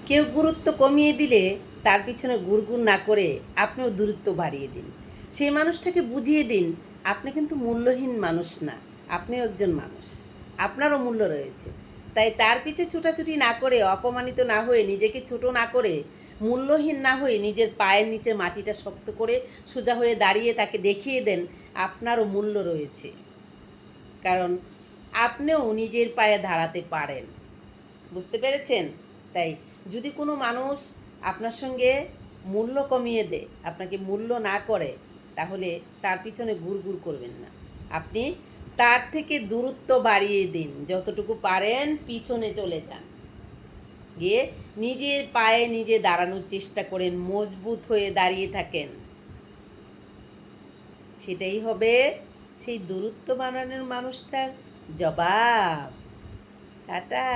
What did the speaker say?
কেউ গুরুত্ব কমিয়ে দিলে তার পিছনে গুড়গুড় না করে আপনিও দূরত্ব বাড়িয়ে দিন। সেই মানুষটাকে বুঝিয়ে দিন আপনি কিন্তু মূল্যহীন মানুষ না, আপনিও একজন মানুষ, আপনারও মূল্য রয়েছে। তাই তার পিছে ছুটাছুটি না করে, অপমানিত না হয়ে, নিজেকে ছোট না করে, মূল্যহীন না হয়ে নিজের পায়ের নিচে মাটিটা শক্ত করে সোজা হয়ে দাঁড়িয়ে তাকে দেখিয়ে দেন আপনারও মূল্য রয়েছে। কারণ আপনিও নিজের পায়ে দাঁড়াতে পারেন। বুঝতে পেরেছেন? তাই যদি কোনো মানুষ আপনার সঙ্গে মূল্য কমিয়ে দেয়, আপনাকে মূল্য না করে, তাহলে তার পিছনে ঘুরঘুর করবেন না। আপনি তার থেকে দূরত্ব বাড়িয়ে দিন, যতটুকু পারেন পিছনে চলে যান, গিয়ে নিজের পায়ে নিজে দাঁড়ানোর চেষ্টা করেন, মজবুত হয়ে দাঁড়িয়ে থাকেন। সেটাই হবে সেই দূরত্ব বানানোর মানুষটার জবাব। টাটা।